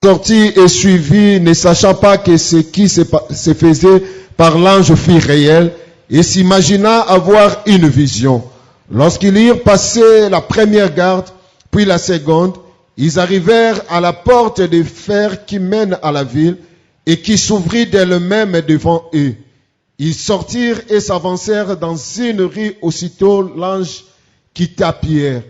sortit et suivit, ne sachant pas que ce qui se faisait par l'ange fut réel, et s'imagina avoir une vision. Lorsqu'ils eurent passé la première garde, puis la seconde, ils arrivèrent à la porte de fer qui mène à la ville et qui s'ouvrit d'elle-même devant eux. Ils sortirent et s'avancèrent dans une rue. Aussitôt l'ange quitta Pierre.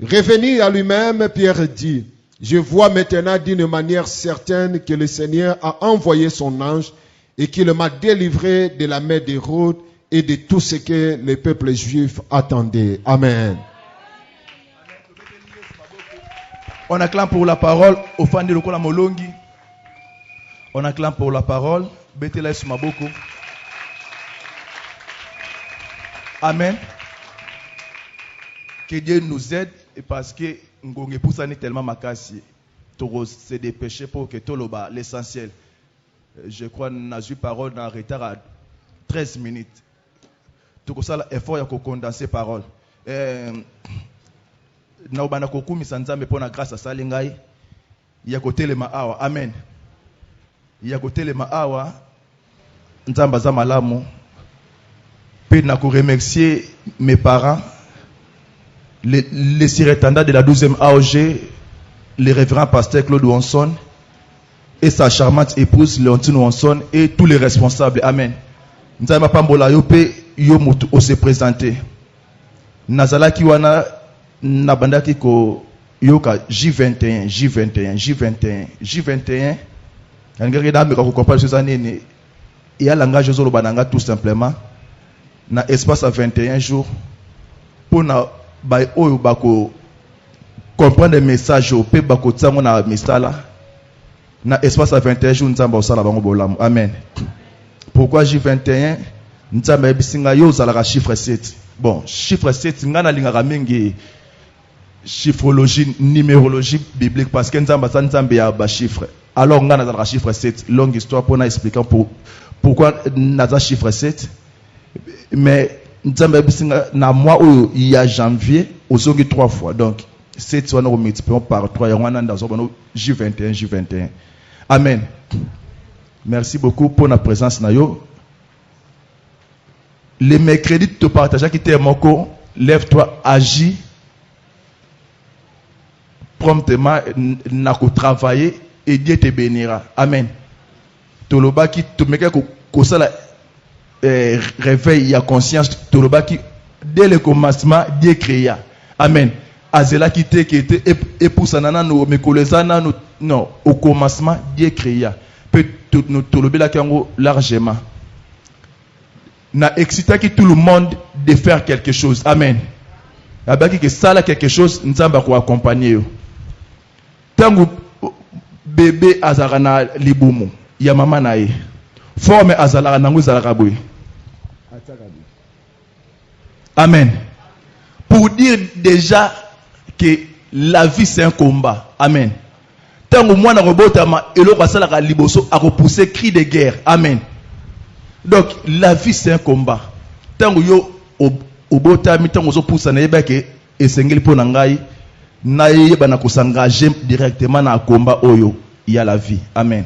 Revenu à lui-même, Pierre dit, « Je vois maintenant d'une manière certaine que le Seigneur a envoyé son ange et qu'il m'a délivré de la main d'Hérode et de tout ce que le peuple juif attendait. » Amen. On acclame pour la parole. Ofandi lokola molongi. On acclame pour la parole. Betela Yesu maboko. Amen. Que Dieu nous aide et parce que ngonge poussani tellement makasi. C'est des péchés pour que toloba l'essentiel. Je crois n'a eu parole dans retard à 13 minutes. Tout ça effort ya ko condenser parole. Na obana kokumi sanzambe pona grâce à salingai ya kotelema awa. Amen. Ya kotelema awa nzamba za malamu. Puis na ko remercier mes parents, les surintendants de la 12e AOG, le révérend pasteur Claude Wanson et sa charmante épouse Léontine Wanson et tous les responsables. Amen. Nzamba pambola yo pe yo mutu o se présenter. Nazalaki wana nabandaki ko yoka J21 ngaki da meka ko comprendre ces années et ya langage zolo bananga tout simplement na espace à 21 jours pour na ba oyo bako comprendre le message au pe bako tsango na misala na espace à 21 jours nzamba osala bango bolamu. Amen. Pourquoi J21? Nzamba ebisinga yo zalaka chiffre 7. Bon, chiffre 7 ngana lingaka mingi chiffrologie, numérologie biblique parce que nzamba sa nzambe ya ba chiffre. Alors ngana zalaka chiffre 7. Longue histoire pour na expliquer pourquoi naza chiffre 7. Mais nzamba ebisinga na mois où il y a janvier ozongi 3 fois. Donc 7 soit nous multiplions par 3 ya wana ndazo bano J21. Amen. Merci beaucoup pour la présence na yo. Les mercredis te partager qui t'es moko, lève-toi, agis promptement, n'a qu'à travailler et Dieu te bénira. Amen. Toloba qui te met que ça la réveil ya conscience toloba qui dès le commencement Dieu créa. Amen. Azela qui était épousanana no mekolezana non au commencement Dieu créa. Peut nous tolober la kango largement. Na excité qui tout le monde de faire quelque chose. Amen. Abaki que ça là quelque chose nzamba ko accompagner. Tangu bébé azara na libumu ya mama na ye. Forme azala nangu zalaka boy. Amen. Pour dire déjà que la vie c'est un combat. Amen. Tangu mwana robotama eloko asalaka liboso akopousser cri de guerre. Amen. Donc la vie c'est un combat. Tangu yo obotami tangu zo poussa na yeba ke esengeli pona ngai na yeba na ko s'engager directement na combat oyo ya la vie. Amen.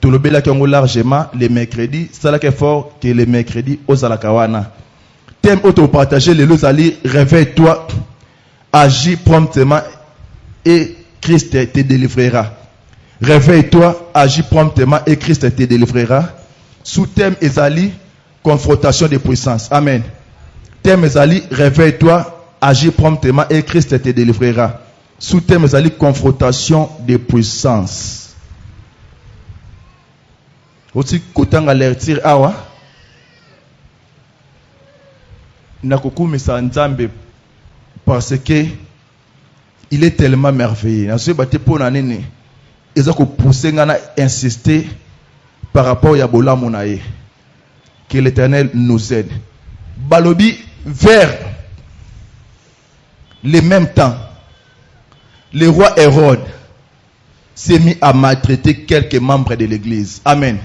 Tout le bela qui largement les mercredis, ça là qui est fort que les mercredis aux alakawana. Thème auto partager les lois ali réveille-toi, agis promptement et Christ te délivrera. Réveille-toi, agis promptement et Christ te délivrera. Sous-thème Ezali, confrontation des puissances. Amen. Thème Ezali, réveille-toi, agis promptement et Christ te délivrera. Sous-thème Ezali, confrontation des puissances. Aussi, kotanga lertir awa. Nakoku sa nzambe parce que il est tellement merveilleux. Na se batte pour nanene. Ezako pousser ngana insister par rapport à Bola Monae. Que l'Éternel nous aide. Balobi, vers les mêmes temps, le roi Hérode s'est mis à maltraiter quelques membres de l'église. Amen.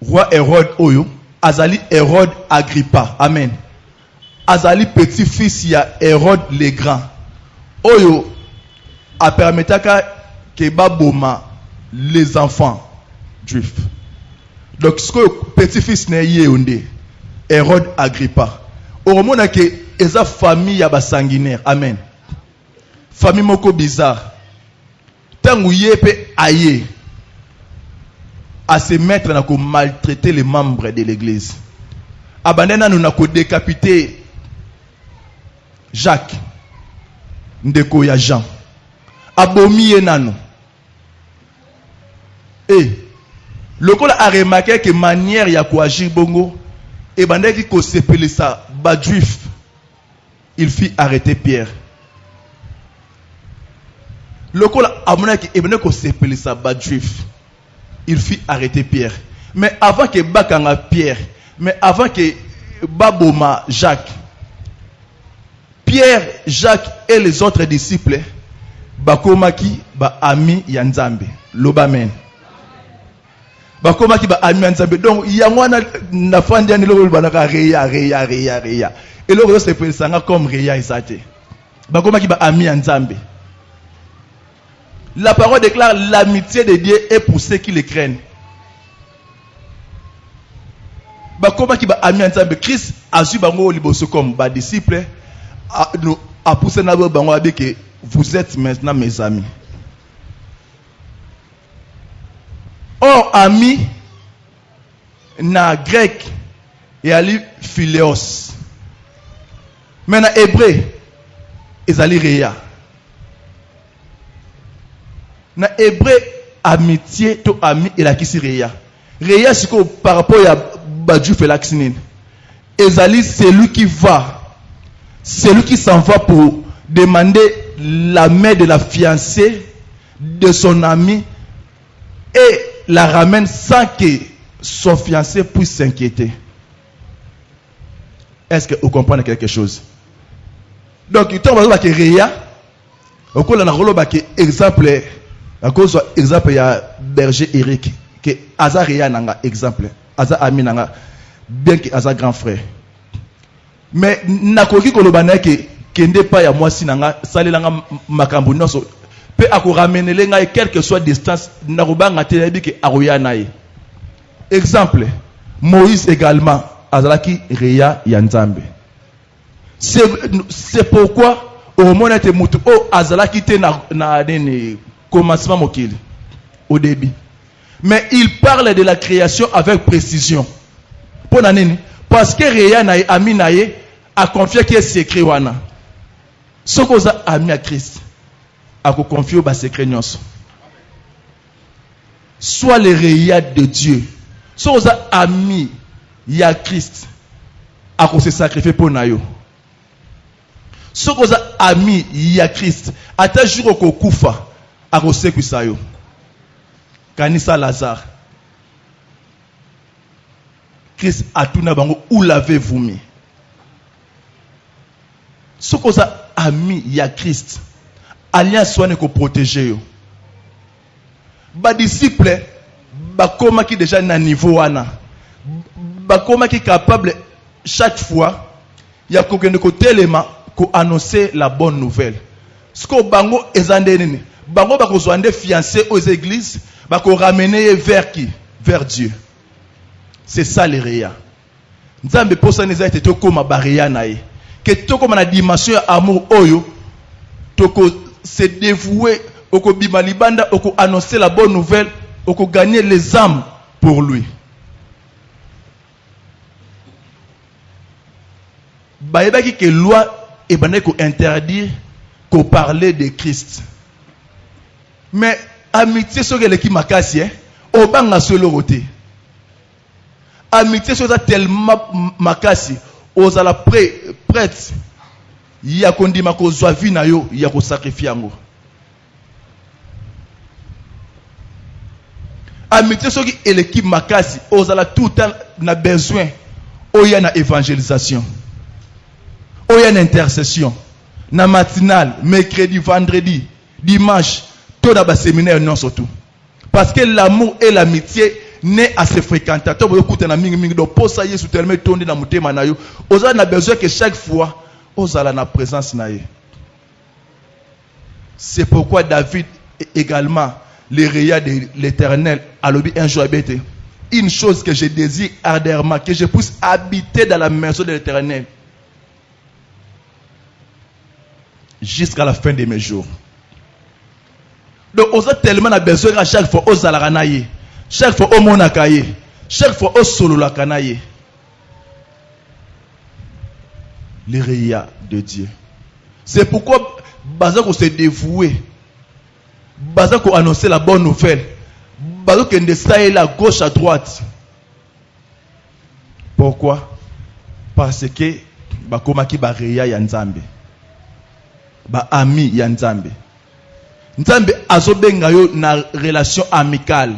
Roi Hérode Oyo, Azali Hérode Agrippa. Amen. Azali petit-fils, il y a Hérode le Grand. Oyo a permis que baboma les enfants juifs. Donc ce que petit-fils n'est yéondé, Hérode Agrippa. Au moment que eza famille ya basanguinaire. Amen. Famille moko bizarre. Tangu yepe aye à se mettre à maltraiter les membres de l'église. Abandena nous na ko décapiter Jacques ndeko ya Jean. Abomi enano. Et le col a remarqué que manière ya ko agir bongo et bandeki ko sepele ça ba juif. Il fit arrêter Pierre. Le col a remarqué que bandeki ko sepele ça ba juif. Il fit arrêter Pierre. Mais avant que bakanga Pierre, mais avant que baboma Jacques, Pierre, Jacques et les autres disciples, bakomaki ba ami ya Nzambe. Lobamen. Bakomaki ba ami ya Nzambe. Donc yangwana na fandi ani lo banaka reya. Et le reste peut sanga comme reya isate. Bakomaki ba ami ya Nzambe. La parole déclare l'amitié de Dieu est pour ceux qui le craignent. Bakomaki ba ami ya Nzambe. Christ a su bango liboso comme ba disciple a poussé na bango abi que vous êtes maintenant mes amis. Or ami na grec et ali phileos. Mais na hébreu ezali reya. Na hébreu amitié to ami et la kisi reya. Reya c'est que par rapport à Badjou fait l'axinine. Ezali celui qui va, celui qui s'en va pour demander la main de la fiancée de son ami et la ramène sans que son fiancé puisse s'inquiéter. Est-ce que vous comprenez quelque chose? Donc, il tombe à que Réa, au cours de la exemple, à cause exemple, il y a berger Eric, que Aza Réa n'a exemple, Aza Ami n'a bien que Aza grand frère. Mais, nakoki kolobana que kende pas ya moi si nanga sali langa makambu noso pe ako ramener lenga quelle que soit distance na robanga te yebi ke aroya nae. Exemple, Moïse également azalaki Réa ya Nzambe. C'est pourquoi au moment où mutu o azalaki te na nene commencement mokili au début. Mais il parle de la création avec précision. Pour nani? Parce que Réa nae ami nae a confié qu'il est secret wana. Ce qu'on a ami à Christ, a confié au secret nyonso. Soit les Réa de Dieu. Ce qu'on a ami à Christ, a se sacrifier pour nayo. Ce qu'on a ami à Christ, à ta jour au koufa, a se kusayo. Kanisa Lazare. Christ a tout nabango où l'avez-vous mis? Ce qu'on a ami, il y a Christ. Alliance soit ne ko protéger. Ba disciple, ba koma qui déjà na niveau wana. Ba koma qui capable chaque fois, il y a quelqu'un de côté élément ko annoncer la bonne nouvelle. Ce que bango ezande nini? Bango ba ko zwande fiancé aux églises, ba ko ramener vers qui? Vers Dieu. C'est ça les réa. Nzambe posa neza ete to koma baria nae. Que toko na dimension amour oyo toko se dévouer oko bimalibanda oko annoncer la bonne nouvelle oko gagner les âmes pour lui. Baebaki que loi et bande ko interdire ko parler de Christ. Mais amitié so gele ki makasi obanga solo roté. Amitié so tellement makasi ozala prêtre ya kondima ko zwa vi na yo ya ko sacrifier yango. Amitié soki eleki makasi ozala tout temps na besoin oya na évangélisation, oya na intercession, na matinale, mercredi, vendredi, dimanche, tout na ba séminaire non surtout. Parce que l'amour et l'amitié né à se fréquenter. To boyo kutana mingi mingi do posa Yesu tellement tondi na mutema na yo. Oza na besoin que chaque fois ozala na présence na ye. C'est pourquoi David également les réa de l'Éternel à l'objet un jour habité. Une chose que je désire ardemment, que je puisse habiter dans la maison de l'Éternel jusqu'à la fin de mes jours. Donc, on a tellement besoin à chaque fois aux alaranaye, chaque fois au monakaye, chaque fois au solo la kanaye. Les réa de Dieu. C'est pourquoi Bazako s'est dévoué. Bazako annoncer la bonne nouvelle. Bazako est la gauche à droite. Pourquoi? Parce que Bakomaki ba réa ya Nzambe. Ba ami ya Nzambe. Nzambe azobenga yo na relation amicale.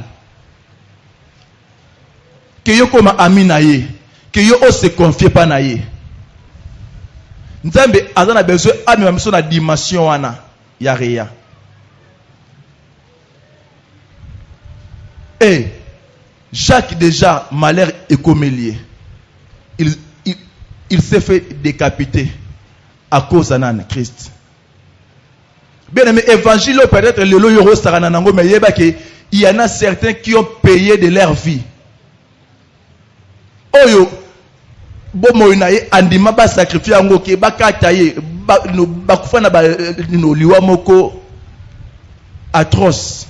Que yo comme ami na ye, que yo se confie pas na ye. Nzambe azana besoin amema miso na dimension wana ya réa. Et Jacques déjà malheur et comélier. Il s'est fait décapiter à cause de Christ. Bien aimé, évangile peut-être le loyoro sarananango, mais il y en a certains qui ont payé de leur vie. Oyo, bomo inaye andima ba sacrifice ango ke ba kataye ba kufana ba no liwa moko atroce.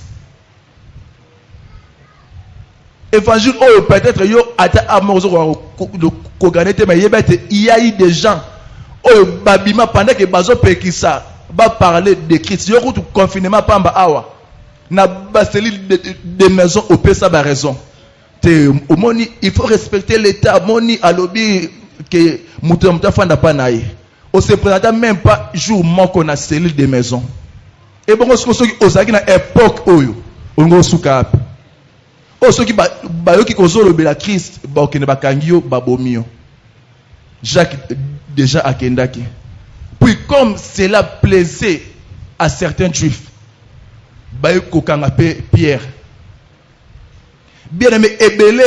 Évangile oyo peut-être yo ata amozo ko ganete, mais il y a eu des gens oyo babima pendant que bazo pekisa ba parler de Christ. Yo tout confinement pamba awa na baseli de maison au pesa ba raison. Il faut respecter l'état. Moni alobi que mutamta fanda pa naye. On se présente même pas jour manko na cellule de maison. Et bon ce que osaki na époque oyo ongo suka. O ce qui ba yo ki kozolo be la Christ ba okene bakangio babomio. Jacques déjà akendaki. Puis comme cela plaisait à certains juifs, ba yo kokanga Pierre. Bien aimé, ebele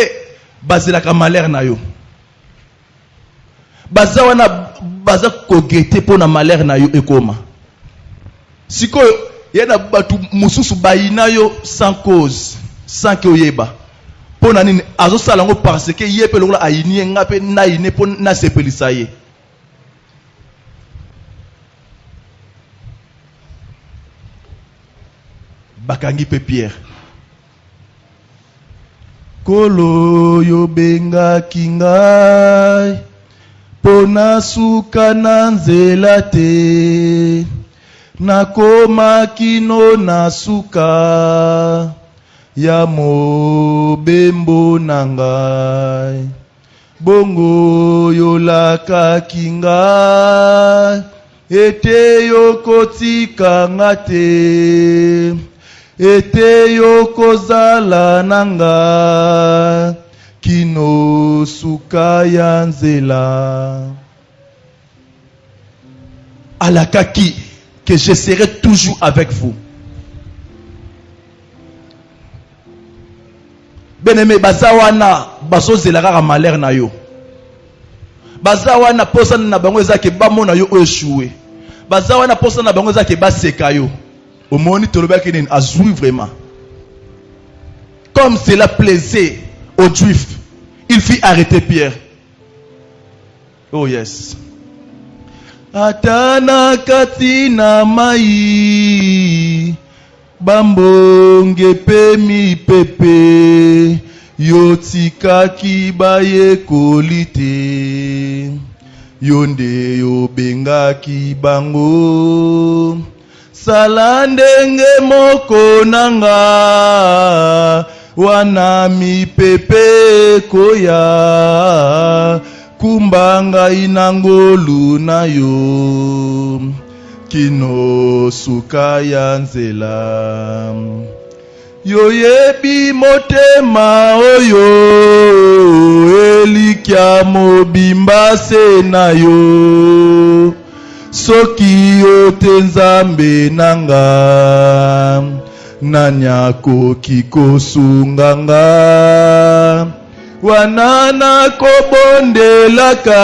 bazela malheur na yo. Baza wana baza kogete po na malheur na yo ekoma. Siko yana batu mususu bayina yo sans cause, sans que oyeba. Po na nini azo salango parce que yepe lokola ayini ngape na ine po na sepelisa ye. Bakangi pe Pierre. Kolo yo benga kingai pona suka na nzela te nakoma kino na suka ya mobembo nangai bongo yo laka kingai ete yo kotika ngate ete yo kozala nanga kino suka ya nzela. Alakaki que je serai toujours avec vous. Bien-aimé, bazawana bazozela kaka malheur na yo. Bazawana posa na bango ezake bamona yo échoué. Bazawana posa na bango ezake baseka yo. Au monde, il a joui vraiment. Comme cela plaisait aux Juifs, il fit arrêter Pierre. Oh yes. Atana katina mai bambonge pemi pepe yotika kibaye kolite yonde yo benga kibango. Salandenge moko nanga wana mi pepe koya kumbanga inangolu na yo kino suka ya nzela yoyebi motema oyo elikya mobimba se na yo soki ote Nzambe nanga nanyako kikosunganga wanana kobondelaka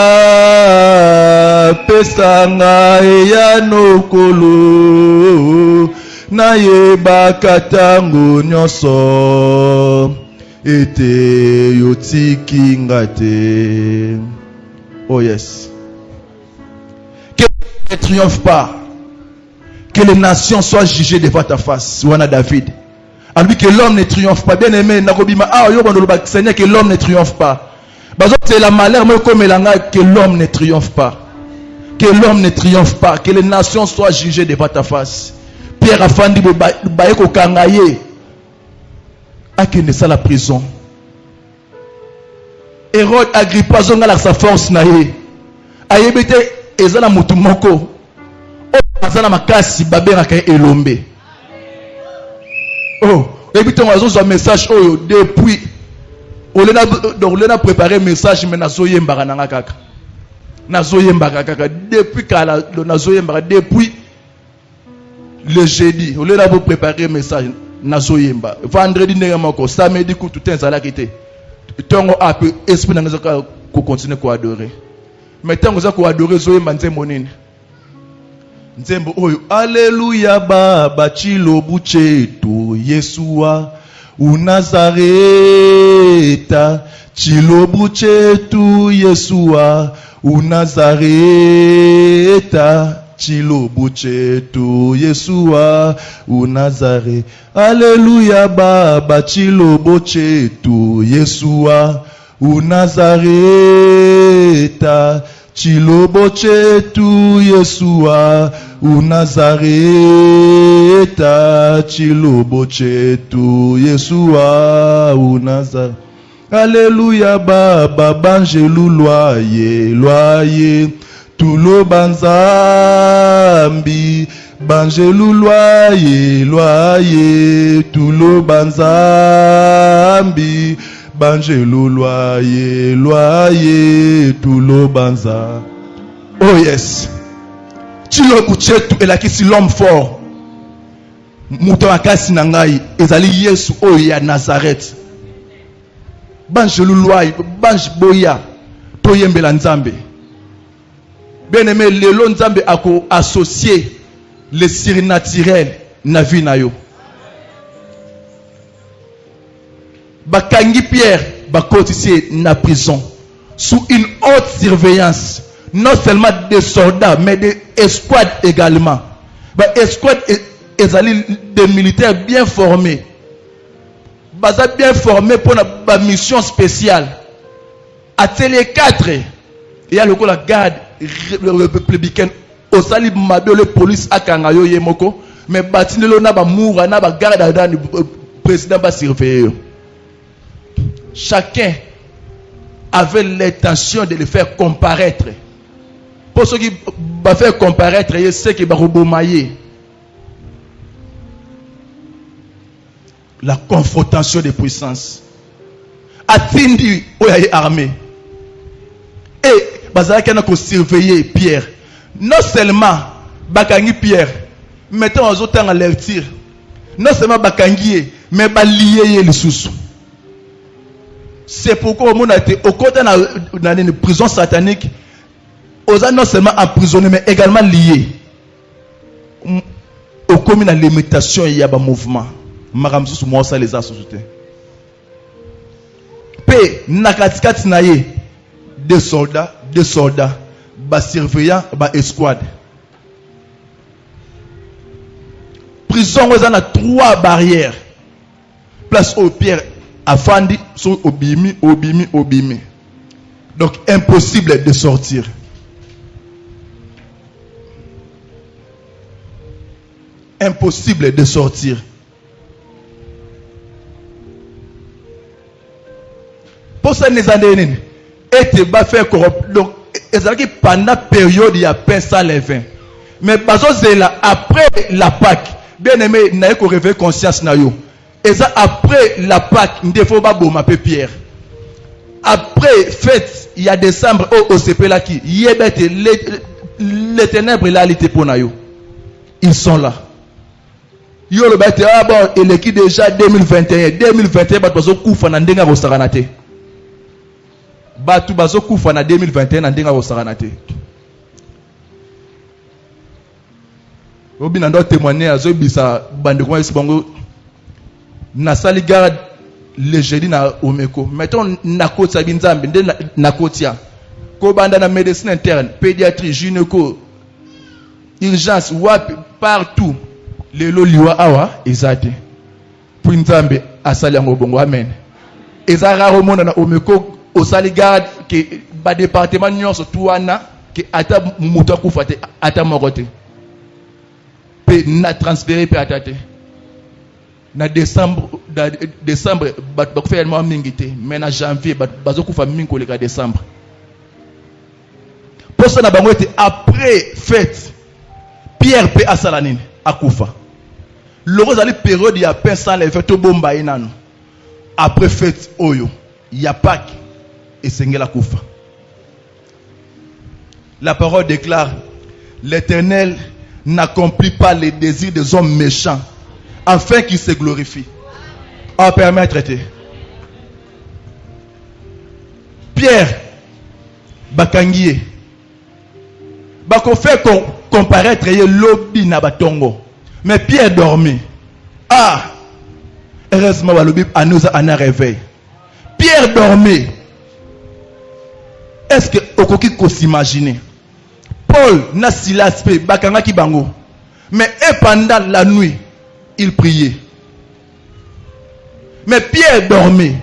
pesanga eya nokolo nayebaka tango nyonso ete yotiki nga te. Oh yes. Que ne triomphe pas, que les nations soient jugées devant ta face. Wana David. À lui que l'homme ne triomphe pas. Bien aimé, nakobima Seigneur, que l'homme ne triomphe pas. C'est la malheur, mais comme que l'homme ne triomphe pas. Que l'homme ne triomphe pas. Que les nations soient jugées devant ta face. Pierre Afandi Bayeko Kangaye. Akende ça la prison. Hérode Agrippa zonga sa force na ye. Ayebete ezala mutu moko. O azala makasi babengaka elombe. Oh, ebite on a message oh depuis on a préparé message mais nazoyembaka nanga kaka. Nazoyembaka kaka depuis kala nazoyembaka depuis le jeudi. On a préparé message nazoyemba. Vendredi ndenge samedi ku tout ezala kité. Tongo a peu esprit dans ko continuer ko adorer. Mais tango za ko adorer zoyemba nzembo nini? Nzembo oyo Alléluia baba chilobu chetu Yesua unazareta chilobu chetu Yesua unazareta chilobu chetu Yesua unazare. Alléluia baba chilobu chetu Yesua unazareta chilobu chetu Yesua unazareta chilobu chetu Yesua unazareta. Alléluia baba banjelu loye tulo banzambi banjelu loye tulo banzambi banjelu loye tulo banza. Oh yes. Chilobu chetu elakisi l'homme fort. Muto akasi na ngai ezali Yesu oyo ya Nazareth. Banjelu loye banj boya toyembela Nzambe. Bien aimé, lelo Nzambe ako associé le surnaturel na vie na yo. Bakangi Pierre bakotisi na prison sous une haute surveillance, non seulement des soldats mais des escouades également. Escouades des militaires bien formés. Baza bien formés pour la mission spéciale. Atelier 4, il y a le la garde républicaine au salib mabio le police akangayo yemoko mais batinelo na ba moura na ba garde adani président ba surveiller. Chacun avait l'intention de le faire comparaître. Pour ceux qui va faire comparaître, il sait qu'il va rebomailler. La confrontation des puissances. Atindi oyaye armée. Et bazalaki na ko surveiller Pierre. Non seulement bakangi Pierre, mettons aux autres en alertir. Non seulement bakangi mais balié les sous. C'est pourquoi au monde a été au côté dans une prison satanique. Aux non seulement emprisonnés mais également liés. Au commun à l'imitation il y a un mouvement. Maram sous moi ça les a société. P nakatikati naye des soldats, bas surveillants, bas escouade. Prison on a 3 barrières. Place au Pierre afandi sur obimi. Donc impossible de sortir. Impossible de sortir. Pour ça, les années, et tu vas faire corrompre. Donc, pendant la période, il y a pain sans levain. Mais après la Pâque, bien aimé, il n'y a que réveiller conscience. Et ça, après la Pâque, il ne faut pas bomber Pierre. Après fête, il y a décembre, au CP là qui, les ténèbres là, ils sont là. Yo le bête, ah bon, il est qui déjà 2021, bato koufa na ndenga ko saranate. Bato bazo koufa na 2021 na ndenga ko saranate. Obina doit témoigner à Zobisa Bandekwa Esbango. Nasali garde le jeudi na Omeko. Mettons Nakoti Sabinzambi, Nakotia. Kobanda na médecine interne, pédiatrie, gynéco, urgence, wap, partout. Les loliwa awa, ezate. Pour Nzambe, asali yango bongo, amen. Ezara romona na Omeko, osali garde, ke ba département nyonso tuana, ke ata muta kufate, ata morote. Pe na transféré pe atate. Na décembre bako fait tellement mingité, mais na janvier bazo kufa mingo le décembre. Pour ça na bango était après fête. Pierre pe asalanine akufa. Loro zali période ya pain sans les fêtes bomba inano. Après fête oyo, ya Pâques et sengela kufa. La parole déclare l'Éternel n'accomplit pas les désirs des hommes méchants afin qu'ils se glorifient. En permettre. Pierre bakangiye bako fait comparaître lobi na batongo, mais Pierre dormait. Ah, heureusement balobi anouza ana réveil. Pierre dormait. Est-ce que okoki ko s'imaginer Paul na Silas pe bakanga ki bango, mais et pendant la nuit il priait. Mais Pierre dormait.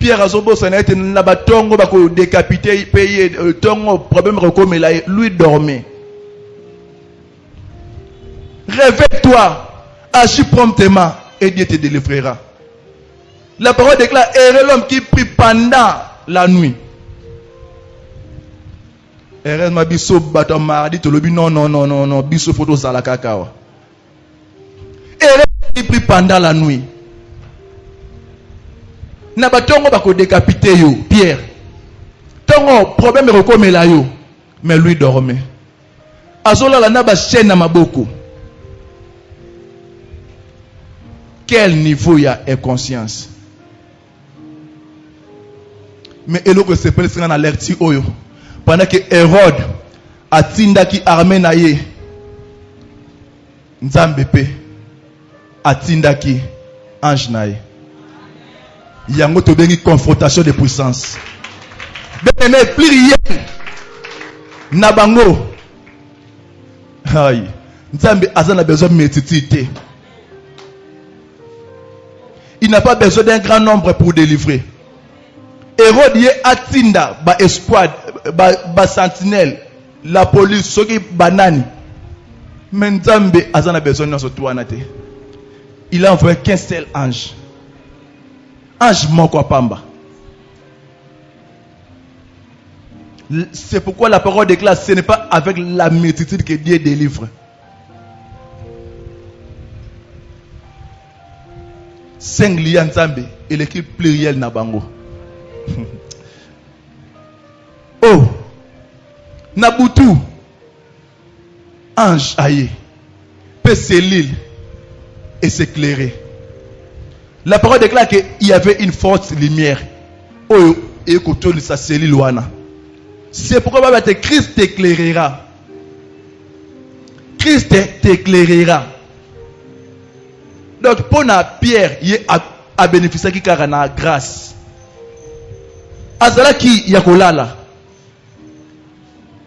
Pierre Azobo s'en été na batongo bako décapité payé tongo problème comme lui dormait. Réveille-toi, agis promptement et Dieu te délivrera. La parole déclare heureux l'homme qui prie pendant la nuit. Heureusement biso bato mardi to lobi non biso photo za la kakawa. Heureux qui prie pendant la nuit. Na batongo bako décapité yo Pierre. Tongo problème rekomela yo, mais lui dormait. Azola la na ba chaîne na maboko. Quel niveau y a inconscience? Mais eloko se pele sina na lerti oyo. Pendant que Hérode a tindaki armée na ye, Nzambe pe a tindaki ange na ye. Yango to bengi confrontation de puissance. Bien-aimé, plus rien na bango. Aïe. Nzambe azana besoin de métitité. Il n'a pas besoin d'un grand nombre pour délivrer. Hérode y atinda ba escouade, ba sentinelle, la police, ceux qui banani. Mais Nzambe azana besoin de toi nate. Il a envoyé qu'un seul ange. Ange moko pamba. C'est pourquoi la parole déclare ce n'est pas avec la multitude que Dieu délivre. Singulier Nzambe et l'équipe plurielle Nabango. Oh, Nabutu, ange aïe, peut s'élire et s'éclairer. La parole déclare qu'il y avait une forte lumière. Oh, et que ça s'élire wana. C'est pourquoi Christ t'éclairera. Christ t'éclairera. Donc, pour Pierre, il a bénéficié de la grâce. Azala qui yakolala.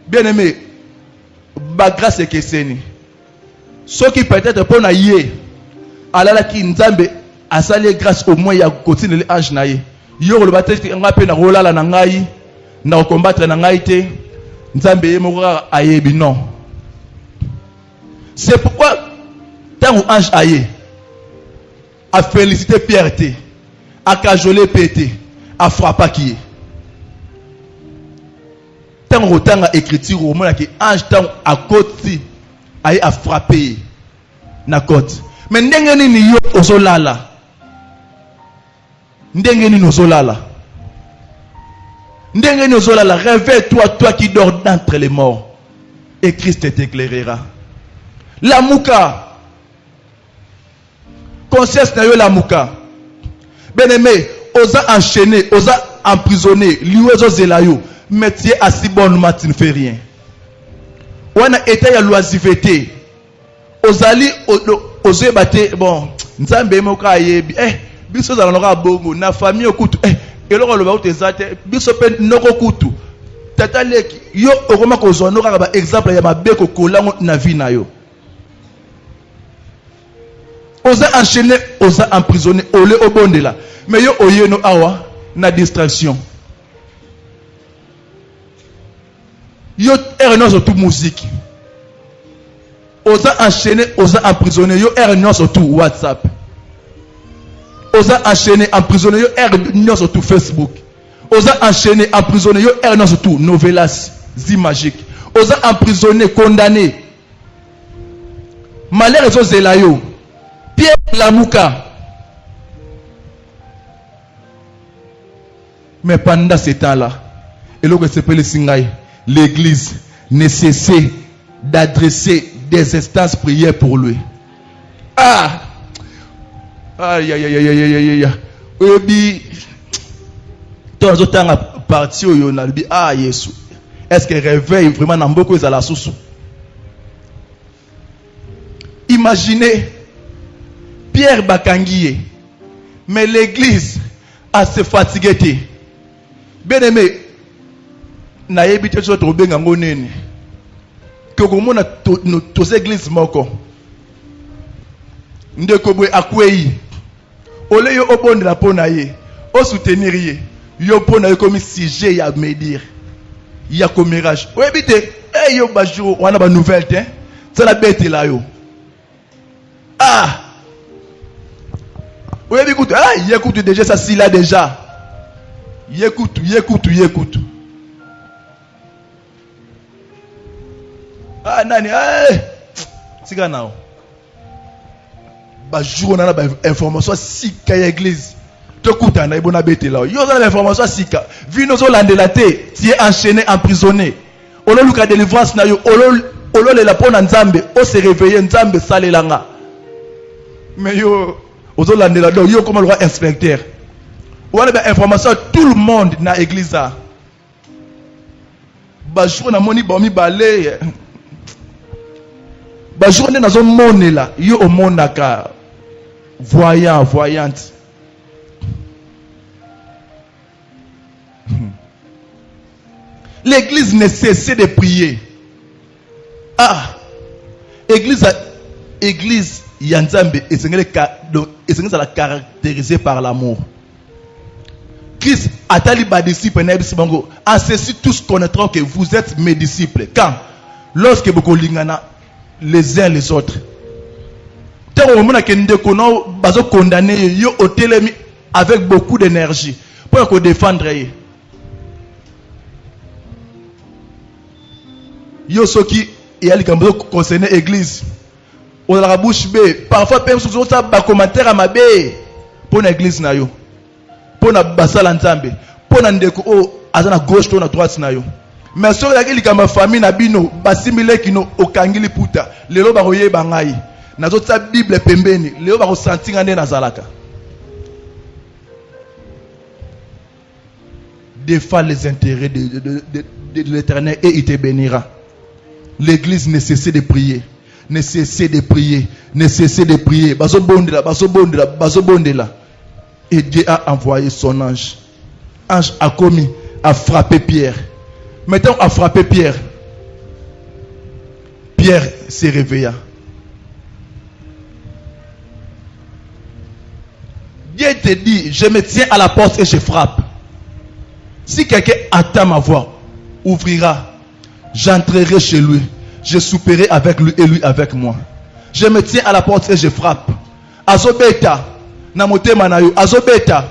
Bien aimé, ba grâce est keseni. Ce qui peut-être pour na yé, alala qui nzambe asali grâce au moins ya continue les anges na yé. Yo le baptême nga pe na rolala na ngai, na combattre na ngai te, nzambe ye mokora ayebi non. C'est pourquoi tant ange aye a félicité Pierre te, a cajolé pété, a frappé qui. Tant autant a écriture au moins que ange tant à côté a frappé na côte. Mais ndengeni ni yo ozolala. Ndengeni ozolala. Ndengeni ozolala, réveille-toi toi qui dors d'entre les morts et Christ t'éclairera. La mouka. Conscience na yo la mouka. Bien-aimé, osa enchaîner, osa emprisonner, lui osa zelayo. Métier à si bon, tu ne fais rien. wana état ya loisiveté ozali ozebate bon nzambe moka yebi biso za loka bongo na famille okutu eloko loba utezate biso pe noko kutu tata leki yo okoma kozwa noka ba exemple ya mabeko kolango na vie na yo oza enchaîné oza emprisonné ole obondela mais yo oyeno awa na distraction yo erno surtout musique oza enchaîné oza emprisonné yo erno surtout WhatsApp oza enchaîné emprisonné yo erno surtout Facebook oza enchaîné emprisonné yo erno surtout novelas zimagique oza emprisonné condamné malheur zo zela yo Pierre Lamuka. Mais pendant ce temps-là, l'église ne cessait d'adresser des instances prières pour lui. Ah! Aïe, aïe, aïe, aïe, aïe, aïe, aïe. Dans le temps, parti au Yonalbi, ah, Yesu. Est-ce qu'elle réveille vraiment dans beaucoup de la sous? Imaginez Pierre Bakangié, mais l'église a se fatigué. Bien aimé, na yebite so to benga ngonene. Que comme on a tous églises moko. Ndeko bwe akwei. Ole yo obondela pona ye. O soutenir ye. Yo pona ye comme sujet ya médire. Ya commérage. O yebite, yo ba jour wana ba nouvelle te. C'est la bête là yo. Ah! Oui, écoute, il écoute déjà ça, s'il a déjà. Il écoute. Ah, nani, c'est quoi now? Bah, jour, on a l'information, si qu'il y a l'église. Tu écoutes, on a une bête là. Il y a l'information, si qu'il y a. Vu nos Hollandais là, tu es enchaîné, emprisonné. On a eu la délivrance, on a eu la pone Nzambe, on s'est réveillé, Nzambe, salé langa. Mais yo. Aux Hollandais là, yo comme le roi inspecteur. On a des informations tout le monde dans l'église là. Bajou na moni bomi balé. Bajou na zone monde là, yo au monde naka voyante. L'église ne cessait de prier. Ah, église Yanzambe est caractérisé par l'amour. Christ a tali ba disciple bango. En ceci tous connaîtront que vous êtes mes disciples. Quand lorsque vous lingana les uns les autres. Tant au moment que nous connaissons bazo condamné yo otelemi avec beaucoup d'énergie pour que défendre yo soki et ali kambo concerner église. On a la bouche B. Parfois, personne n'a pas commentaire à ma B. Pour l'église na yo. Pour la basala nzambe. Pour la ndeko o azana gauche to na droite na yo. Mais sur la ma famille na bino basimile kino okangili puta. Lelo ba roye bangai. Na zo tsa Bible pembeni. Lelo ba ko sentinga nde na zalaka. Défends les intérêts de l'Éternel et il te bénira. L'église ne cesse de prier. Ne cessez de prier, ne cessez de prier. Baso bondela. Et Dieu a envoyé son ange. Ange a commis à frapper Pierre. Maintenant, à frapper Pierre. Pierre s'est réveilla. Dieu te dit, je me tiens à la porte et je frappe. Si quelqu'un attend ma voix, ouvrira, j'entrerai chez lui. Je souperai avec lui et lui avec moi. Je me tiens à la porte et je frappe. Azobeta, namote manayo, azobeta,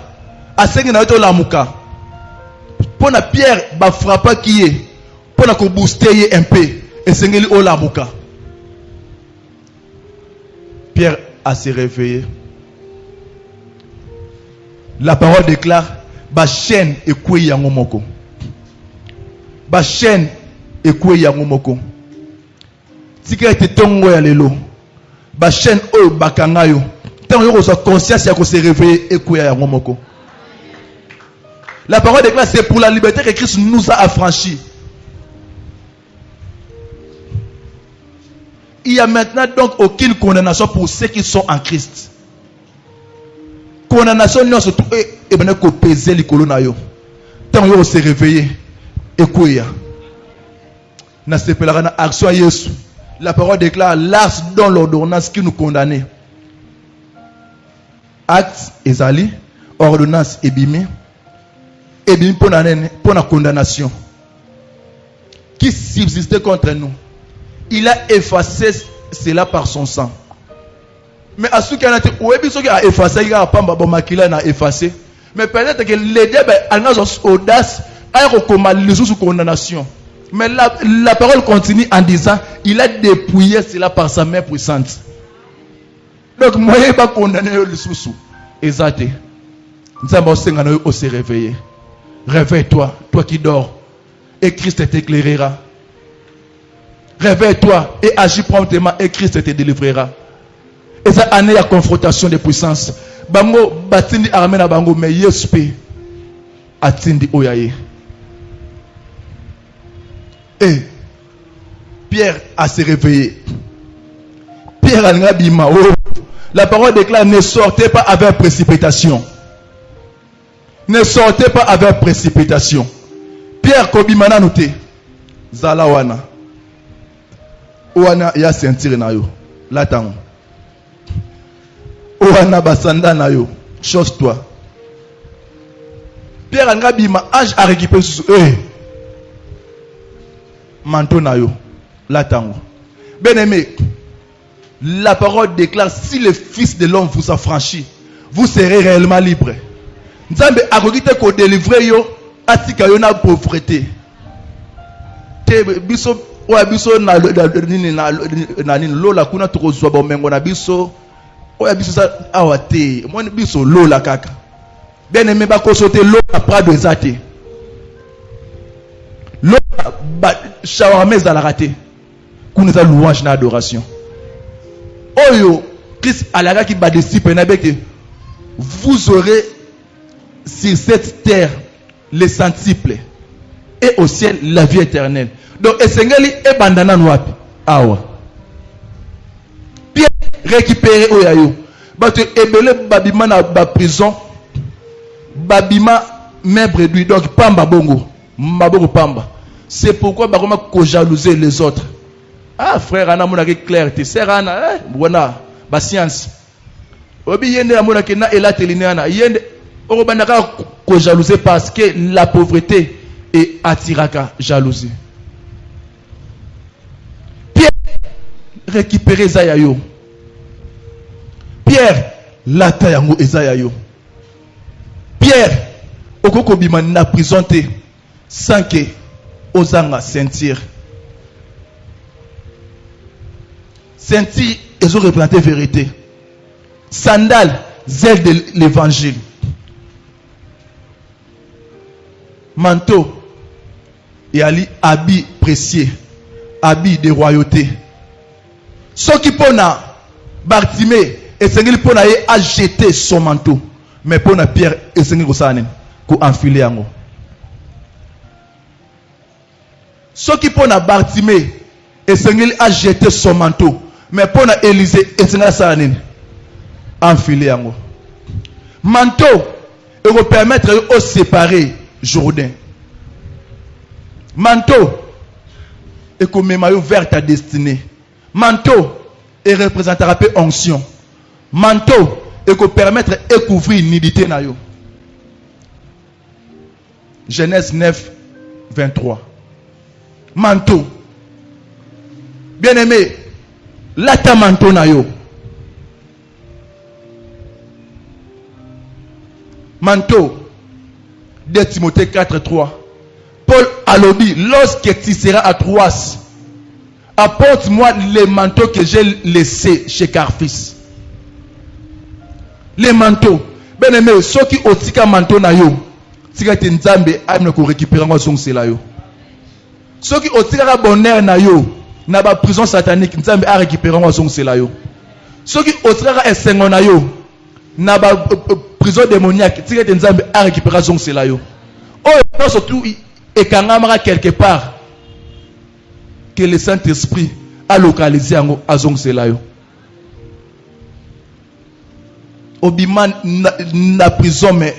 asengi na yoto lamuka. Pona Pierre ba frappa qui est, pona ko booster un peu, et sengeli o lamuka. Pierre a se réveillé. La parole déclare, ba chaîne et kwe yango moko. Ba chaîne et kwe yango moko. Tika ete tongo ya lelo ba chaîne oyo bakanga yo tango yo so conscience ya ko se réveiller ekuya ya ngomoko. La parole déclare c'est pour la liberté que Christ nous a affranchis. il y a maintenant donc aucune condamnation pour ceux qui sont en Christ. Condamnation non surtout et ben ko peser likolo na yo. Tant yo se réveiller et quoi na sepelaka na action Yesu. La parole déclare l'as dans l'ordonnance qui nous condamnait. Acte ezali, ordonnance ebimi pour la condamnation qui subsistait contre nous. Il a effacé cela par son sang. Mais à ce qu'il a effacé, il a effacé. Mais peut-être que les diables ont audace à recommander sous condamnation. Mais la parole continue en disant il a dépouillé cela par sa main puissante. Donc, moi, je ne vais pas condamner le sous. Exact. Nous avons aussi réveillé. Réveille-toi, toi qui dors, et Christ t'éclairera. Réveille-toi et agis promptement, et Christ te délivrera. Et ça, année la confrontation de puissance. Bango batindi armé na bango, mais yespe atindi oyaye. Et Pierre a se réveillé. Pierre a ngabima. La parole déclare ne sortez pas avec précipitation. Ne sortez pas avec précipitation. Pierre kobimana noté. Zala wana. Wana ya sentir na yo. Latango. Wana basanda na yo. Chose-toi. Pierre angabima âge a récupéré sur eux. Manteau na yo. Latango. Bien-aimé, la parole déclare si le Fils de l'homme vous affranchit, vous serez réellement libre. Nzambe akokite ko délivrer yo atika yo na pauvreté. Te biso oya biso na nini lola kuna tokozwa bomengo na biso oya biso sa awate moni biso lola kaka. Bien aimé ba ko sauter lola prado ezate. Lola ba shawarma za la raté. Kuna za louange na adoration. Oyo Christ alaga ki ba disciple na beke vous aurez sur cette terre les centiples et au ciel la vie éternelle. Donc esengeli e bandana noapi awa Pierre récupérer oyayo bato ebele babima na ba prison babima membre lui donc pamba bongo maboko pamba. C'est pourquoi bakoma ko jalouser les autres. Ah frère ana mona ke clarté serana bona ba science obi yende amona ke na elatelinana yende orobandaka ko jalouser parce que la pauvreté est attiraka jalousie. Pierre récupérer zayayo. Pierre lata yango ezayayo. Pierre okoko bima na présenté sans que ozanga sentir. Sentir ils ont représenté vérité. Sandales, zèle de l'évangile. Manteau et ali habit précieux, habit de royauté. Ce qui pona Bartimée et Seigneur pona a jeté son manteau, mais pona Pierre et Seigneur kosanen ko enfiler yango. Ce qui pona Bartimée et Seigneur a jeté son manteau, mais pona Élisée et Seigneur sanen enfiler yango. Manteau et vous permettre de séparer Jourdain. Manteau et comme maillot vers ta destinée. Manteau et représentera peu onction. Manteau et que permettre de couvrir nudité na yo. Genèse 9 23. Manteau. Bien-aimé, là ta manteau na yo. Manteau. 2 Timothée 4:3. Paul a lobby, lorsque tu seras à Troas, apporte-moi les manteaux que j'ai laissés chez Carfis. Les manteaux. Ben aimé, ceux qui ont tika manteau na yo, tika te nzambe aime ko récupérer ngo song sela yo. Ceux qui ont tika bonheur na yo, na ba prison satanique, nzambe a récupérer ngo song sela yo. Ceux qui ont tika esengo na yo, na ba prison démoniaque, tika te nzambe a récupérer song sela yo. Oh, surtout et quand quelque part que le Saint-Esprit a localisé yango azongisela yo. Obima na prison mais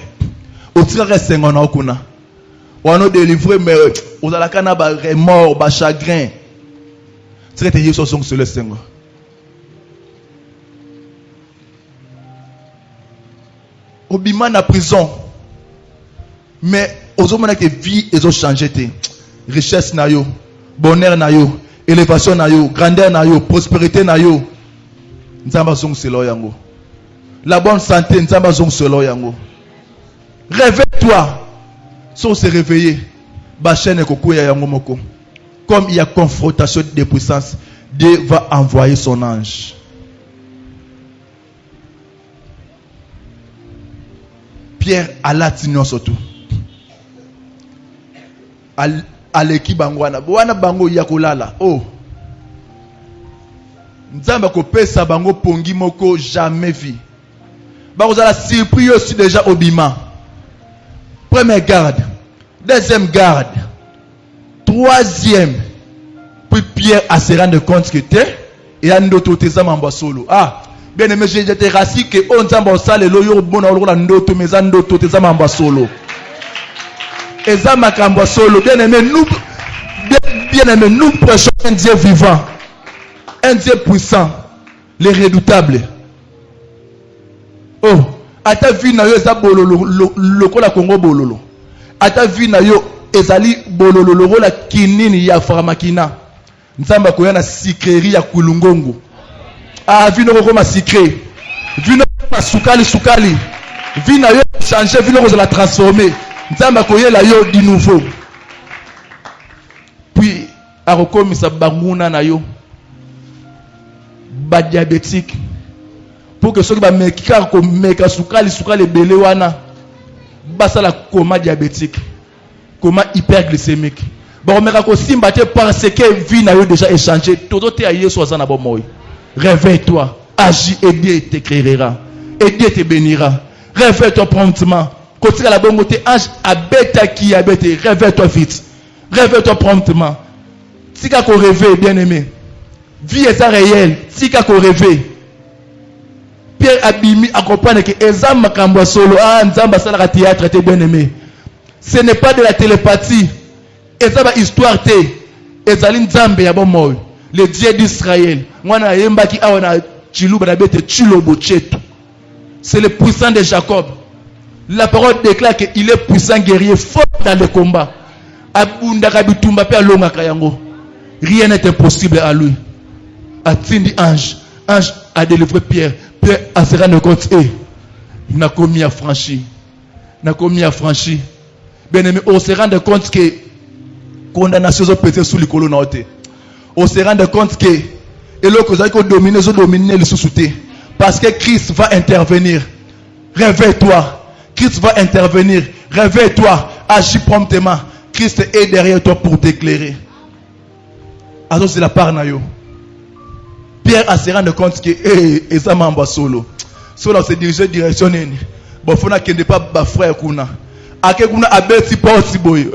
otika sengo na okuna. Wano délivrer mais ozalaka na ba remords, ba chagrin. Traite yeso zongisela sengo. Obima na prison mais ozomona que vie ezo changer te. Richesse na yo, bonheur na yo, élévation na yo, grandeur na yo, prospérité na yo. Nzamba zongisela yango. La bonne santé, nzamba zongisela yango. Réveille-toi. Si on s'est réveillé, Bachene kokuya yango moko. Comme il y a confrontation de puissance, Dieu va envoyer son ange. Pierre a latino surtout. Aleki bangwana. Bwana bango yakolala. Oh. Nzamba ko pesa bango pongi moko jamais vu. Bakozala surpris aussi déjà obima. Première garde, deuxième garde, troisième. Puis Pierre a se rendre compte que t'es et a ndoto tes âmes solo. Ah, bien aimé, j'ai été rassis que on s'en sale loyo bon la ndoto mes ndoto tes âmes solo. Et solo. Bien aimé, nous prêchons un Dieu vivant, un Dieu puissant, les redoutables. Oh, ata vi na yo eza bololo lokola Congo bololo. Ata vi na yo ezali bololo lokola kinini ya Faramakina. Nzamba koya na sikeri ya kulungongo. Ah, vi no koma sikre. Vi no koma sukali. Vi na yo changer, vi no ko la transformer. Nzamba koya la yo di nouveau. Puis akokomisa banguna na yo. Ba diabétique. Pour que ceux qui meka sukali belé wana basa la coma diabétique, coma hyperglycémique. Bon meka ko simba te parce que vie na yo déjà échangé. Todo te aye so za na bo moy. Réveille-toi, agis et Dieu te créera. Et Dieu te bénira. Réveille-toi promptement. Kotika la bongo te ange abeta qui abete. Réveille-toi vite. Réveille-toi promptement. Tika ko réveille bien-aimé. Vie est réelle. Tika ko réveille. Pierre Abimi accompagne que Ezam Makambo solo nzamba sala théâtre était bien aimé. Ce n'est pas de la télépathie. Ezaba histoire te. Ezali nzambe ya bomoy. Le Dieu d'Israël. Mwana yemba ki awana chiluba na bete chilobo chetu. C'est le puissant de Jacob. La parole déclare qu'il est puissant guerrier fort dans le combat. Abunda kabitumba pe alonga kayango. Rien n'est impossible à lui. Atindi ange a délivré Pierre. Pierre a se rendre compte, n'a commis affranchi. Bien aimé, on se rend compte que condamnation est pété sous les colonnes. On se rend compte que et l'autre vous avez dominer le sous-souté. Parce que Christ va intervenir. Réveille-toi. Christ va intervenir. Réveille-toi. Agis promptement. Christ est derrière toi pour t'éclairer. Alors c'est la part na yo. Pierre a se rendu compte que ça m'a solo. Solo se diriger direction nini. Bon fona kende pas ba frère kuna. Ake kuna abeti porti boy.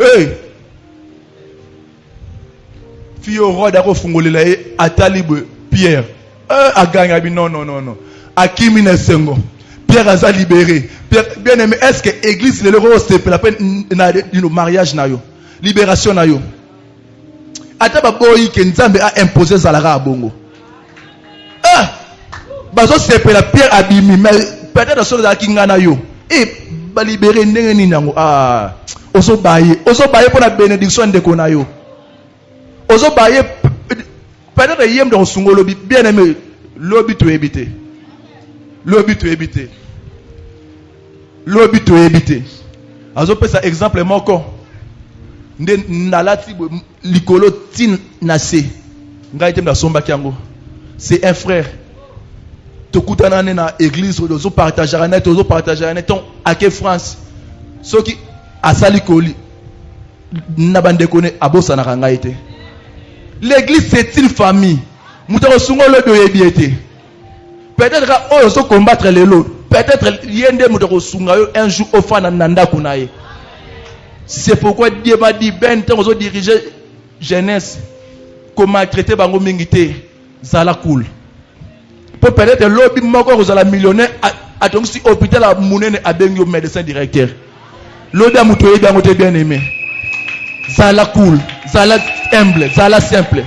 Fio roi dako fungolela atali boy Pierre. Aganga bi non. Akimi na sengo. Pierre a libéré. Pierre bien aimé, est-ce que église le roi c'est la peine na mariage na yo. Libération na yo. Ata ba boy ke nzambe a imposé zalara bongo. Bazo sepe la Pierre Abimi mais peut-être sur la kingana yo ba libérer ndenge nini yango ozo baye pour la bénédiction de konayo ozo baye peut-être yem de sungolo bien aimé lobi to éviter azo pesa exemple moko nde nalati likolo tin nase ngai tem da somba kyango c'est un frère. Tokutana na église ozo partager net ton ake France soki asali koli na bande kone abosa na kanga ite. L'église c'est une famille. Mutaro sungolo do yebiete. Peut-être ozo combattre les lots. Peut-être yende mutaro sungayo un jour au fana nanda kunaye. C'est pourquoi Dieu m'a dit ben temps ozo diriger jeunesse. comment traiter bango mingité zala cool pour peut-être lobby moko vous allez millionnaire à donc si hôpital à mounene a bengi médecin directeur lobby a mutoye bango te bien aimé zala cool zala humble zala simple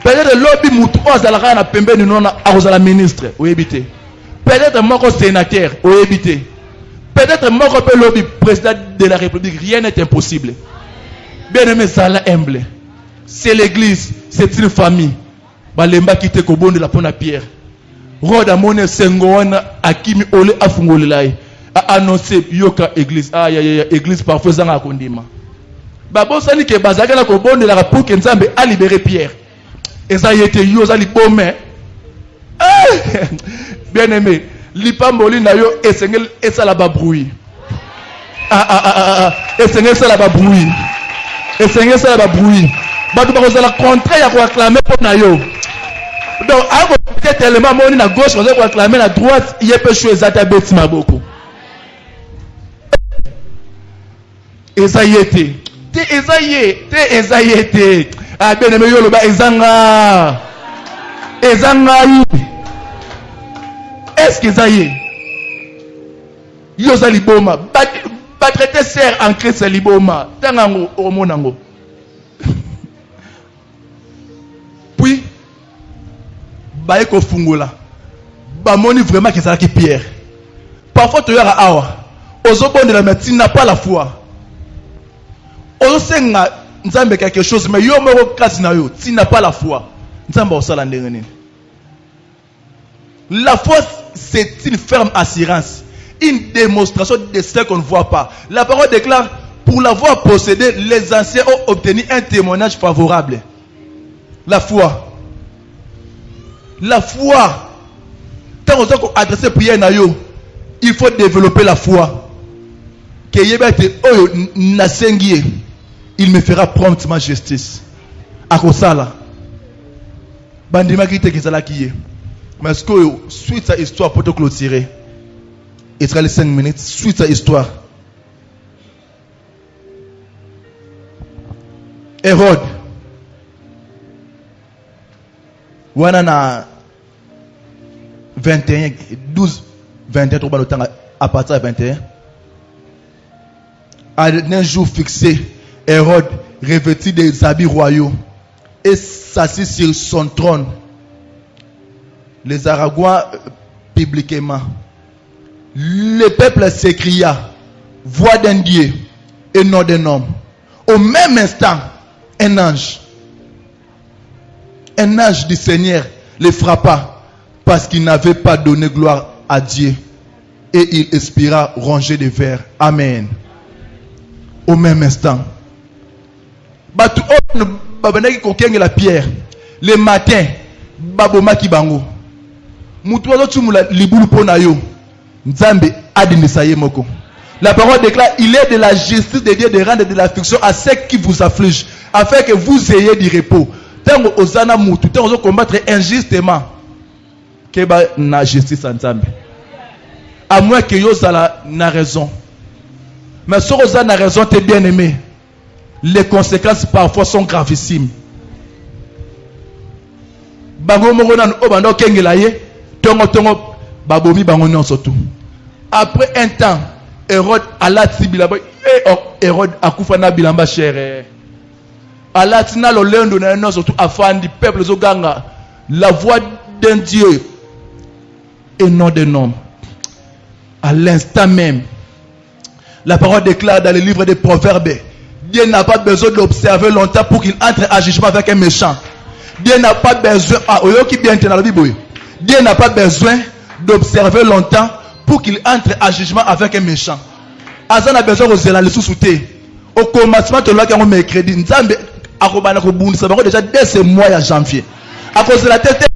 peut-être lobby mutu ozala na pembe ni nona a ozala ministre ou éviter peut-être moko sénateur ou éviter peut-être moko pe lobby président de la République rien n'est impossible bien aimé zala humble. C'est l'église, c'est une famille. Balemba qui te kobonde la pona pierre. Roda mone sengoana akimi ole afungolelai. A annoncé yoka église. Ah ya église parfois zanga kondima. Babo sani ke bazaka la kobonde la pour que Nzambe a libéré Pierre. Et ça y était yo za libomé. Bien aimé, lipamboli na yo esengel esala ba bruit. Esengel sala ba bruit. Esengel sala ba bruit. Bah tu vas la contraire à acclamer pour nayo. Donc avant peut-être tellement moni na gauche on va acclamer la droite il y a peu chose à ta bête ma beaucoup. Esaïe ah bien aimé yo le ba ezanga est-ce que Esaïe yo za liboma ba traiter serre en Christ liboma tangango o monango. Puis, baeko fungola. Bamoni vraiment que ça qui Pierre. Parfois tu as awa. Ozobon de la médecine n'a pas la foi. Ozosenga nzambe quelque chose mais yo moko kasi na yo, tu n'as pas la foi. Nzamba osala ndengene. La foi c'est une ferme assurance, une démonstration de ce qu'on ne voit pas. La parole déclare pour l'avoir possédé, les anciens ont obtenu un témoignage favorable. La foi. La foi. Tant qu'on adresse prière na yo, il faut développer la foi. Que yebete oyo nasengie, il me fera promptement justice. Akosala. Bandima ki te kezala kiye. Mais ce que suite à histoire pour te clôturer, il sera les 5 minutes suite à histoire. Hérode. Wana na 21, 12, 21, à partir de 21. À un jour fixé, Hérode, revêtu des habits royaux, et s'assit sur son trône. Les Aragois publiquement. Le peuple s'écria, voix d'un Dieu et non d'un homme. Au même instant, un ange du Seigneur les frappa parce qu'il n'avait pas donné gloire à Dieu et il expira rongé de verre. Amen. Au même instant, la pierre le matin, baboma kibango mutuazo tumula libulu pona yo nzambe adinisaye moko. La parole déclare, il est de la justice de Dieu de rendre de l'affliction à ceux qui vous affligent, afin que vous ayez du repos. Tant que osana mutu, tant que combattre injustement, que ba na justice ensemble. À moins que yo sala na raison. Mais si on a raison, t'es bien aimé. Les conséquences parfois sont gravissimes. Bango mongo na obando kengelaye, tongo babomi bango non surtout. Après un temps, Hérode Allah tibilamba Hérode akufa na bilamba cher. Allah tina lo lendo na non surtout afandi peuple zoganga la voix d'un Dieu et non d'un homme. À l'instant même, la parole déclare dans le livre des Proverbes, Dieu n'a pas besoin d'observer longtemps pour qu'il entre en jugement avec un méchant. Dieu n'a pas besoin, Dieu n'a pas besoin d'observer longtemps pour qu'il entre en jugement avec un méchant. Azan a besoin de la sous-souter. Au commencement de l'année, on mercredi, Nzambe akobana ko bundu ça va déjà dès ce mois de janvier. À cause de la tête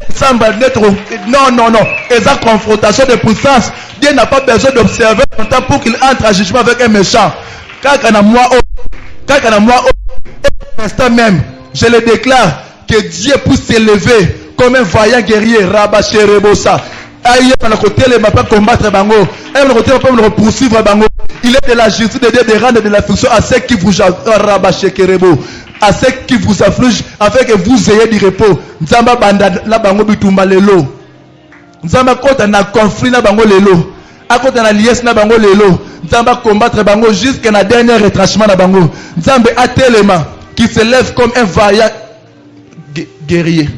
non. Et sa confrontation de puissance, Dieu n'a pas besoin d'observer longtemps pour qu'il entre en jugement avec un méchant. Quand on a moi, instant même, je le déclare que Dieu puisse s'élever comme un vaillant guerrier, Rabaché Rebosa. Aïe, on a côté les mapas combattre bango, et on a côté le poursuivre bango. Il est de la justice de Dieu de rendre de l'affliction à ceux qui vous Rabaché Rebo. à ceux qui vous affligent, afin que vous ayez du repos. Nzamba banda la bango bitumba lelo. Nzamba kota na conflit na bango lelo. Akota na liesse na bango lelo. Nzamba combattre bango jusqu'à na dernier retranchement na bango. Nzambe a tellement qui se lève comme un vaillant guerrier.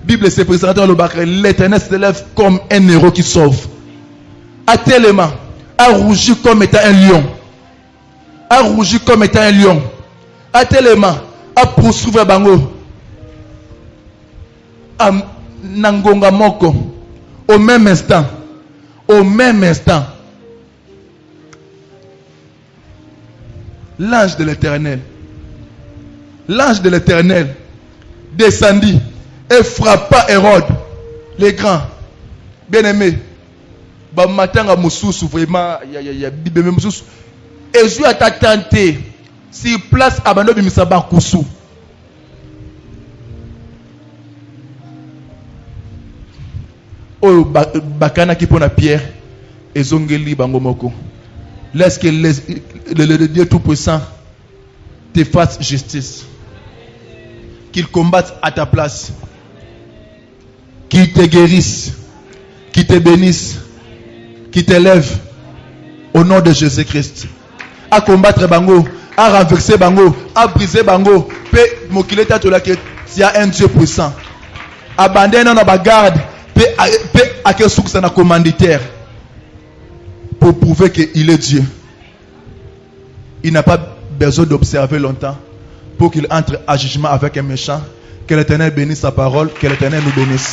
Bible se présente dans le bac. L'Éternel se lève comme un héros qui sauve. A tellement a rougi comme étant un lion. A rougi comme étant un lion. A tellement a poursuivre bango. A nangonga moko. Au même instant. Au même instant. L'ange de l'Éternel. L'ange de l'Éternel descendit et frappa Hérode, les grands. Bien-aimé. Bah matin à Moussous, vraiment, il y a Bible Moussous. Et je a tenté, si place à Bano Bimisaba Koussou. Oh, Bakana qui pona Pierre, et Zongeli Bangomoko. Laisse que le Dieu Tout-Puissant te fasse justice. Qu'il combatte à ta place. Qu'il te guérisse. Qu'il te bénisse. Qu'il t'élève. Au nom de Jésus-Christ. À combattre Bango. À renverser Bango. À briser Bango. Pe mokileta tola que tu as un Dieu puissant. Abandonne dans la garde. Pe à quel source na commanditaire. Pour prouver qu'il est Dieu. Il n'a pas besoin d'observer longtemps pour qu'il entre à jugement avec un méchant. Que l'Éternel bénisse sa parole, que l'Éternel nous bénisse.